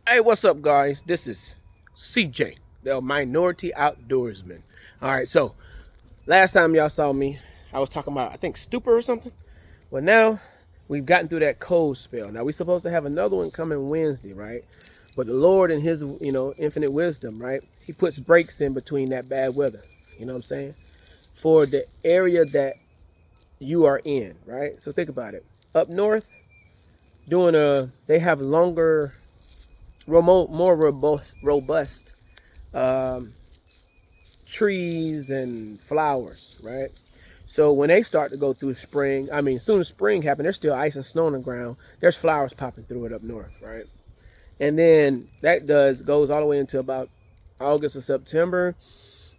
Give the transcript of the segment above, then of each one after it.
Hey, what's up, guys? This is CJ, the Minority Outdoorsman. All right, so last time y'all saw me, I was talking about, I think, stupor or something. Well, now we've gotten through that cold spell. Now we're supposed to have another one coming Wednesday, right? But the Lord, in His, infinite wisdom, right? He puts breaks in between that bad weather. You know what I'm saying? For the area that you are in, right? So think about it. Up north, they have longer, more robust um, trees and flowers, right? So when they start to go through spring, I mean, as soon as spring happens, there's still ice and snow on the ground. There's flowers popping through it up north, right? And then that goes all the way into about August or September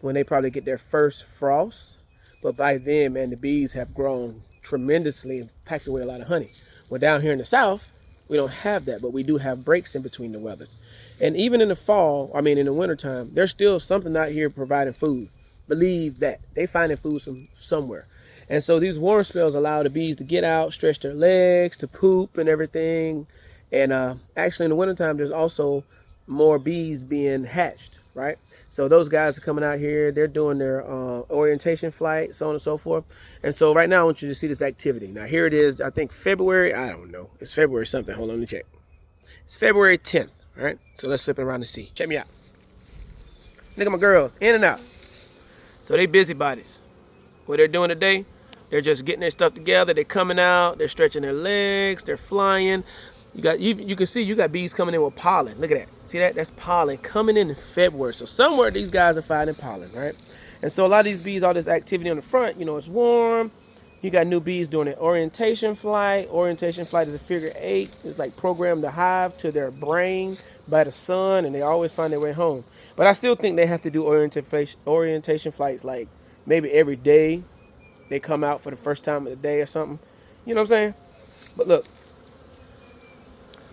when they probably get their first frost. But by then, man, the bees have grown tremendously and packed away a lot of honey. Well, down here in the south, we don't have that, but we do have breaks in between the weathers. And even in the fall, I mean, in the wintertime, there's still something out here providing food. Believe that. They finding food from somewhere. And so these warm spells allow the bees to get out, stretch their legs, to poop and everything. And actually, in the wintertime, there's also more bees being hatched, right? So those guys are coming out here. They're doing their orientation flight, so on and so forth. And so right now, I want you to see this activity. Now, here it is. I think February. I don't know. It's February something. Hold on, let me check. It's February 10th, all right? So let's flip it around and see. Check me out. Look at my girls, in and out. So they busybodies. What they're doing today, they're just getting their stuff together. They're coming out. They're stretching their legs. They're flying. You can see you got bees coming in with pollen. Look at that. See that? That's pollen coming in February. So somewhere these guys are finding pollen, right? And so a lot of these bees, all this activity on the front, it's warm. You got new bees doing an orientation flight. Orientation flight is a figure 8. It's like program the hive to their brain by the sun, and they always find their way home. But I still think they have to do orientation flights like maybe every day. They come out for the first time of the day or something. You know what I'm saying? But look,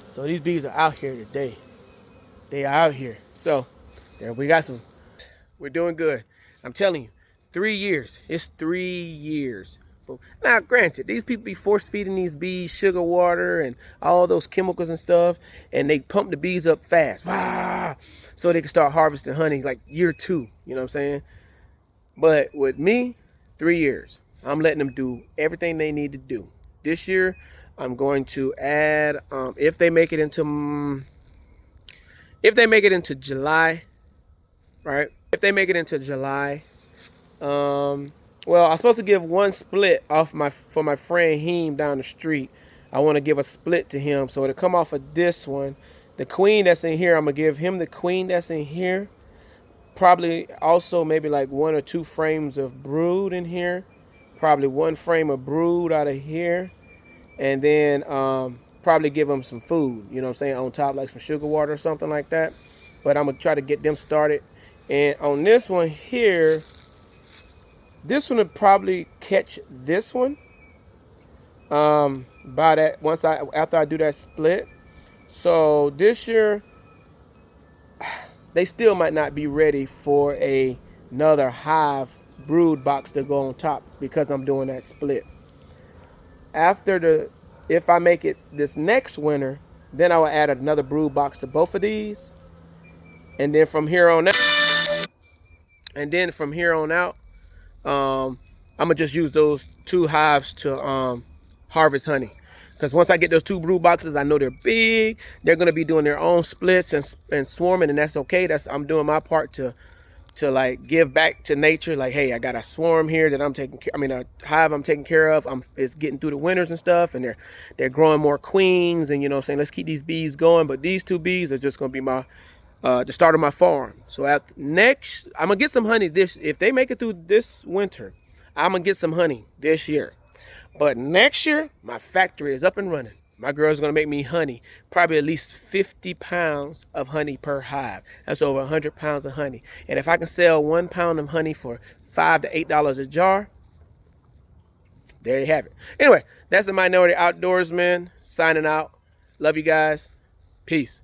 so these bees are out here today. They are out here. So there we got some. We're doing good. I'm telling you, 3 years. It's 3 years. Now, granted, these people be force feeding these bees sugar water and all those chemicals and stuff, and they pump the bees up fast, so they can start harvesting honey like year 2. You know what I'm saying? But with me, 3 years. I'm letting them do everything they need to do. This year, I'm going to add, if they make it into July, right? If they make it into July, well, I'm supposed to give one split for my friend Heem down the street. I want to give a split to him, so it'll come off of this one. The queen that's in here, I'm gonna give him the queen that's in here. Probably also maybe like 1 or 2 frames of brood in here. Probably 1 frame of brood out of here, and then probably give them some food. You know what I'm saying, on top, like some sugar water or something like that. But I'm gonna try to get them started. And on this one here, this one would probably catch this one by that after I do that split. So this year they still might not be ready for another hive brood box to go on top because I'm doing that split. If I make it this next winter, then I will add another brood box to both of these, and then from here on out, I'm gonna just use those 2 hives to harvest honey. Because once I get those 2 brood boxes, I know they're big. They're gonna be doing their own splits and swarming, and that's okay. I'm doing my part to like give back to nature. Like, hey, I got a swarm here that a hive I'm taking care of. It's getting through the winters and stuff, and they're growing more queens, and saying, let's keep these bees going. But these 2 bees are just gonna be my the start of my farm. So I'm gonna get some honey if they make it through this winter, I'm gonna get some honey this year. But next year, my factory is up and running. My girl's gonna make me honey, probably at least 50 pounds of honey per hive. That's over 100 pounds of honey. And if I can sell 1 pound of honey for $5 to $8 a jar, there you have it. Anyway, that's the Minority Outdoorsman signing out. Love you guys. Peace.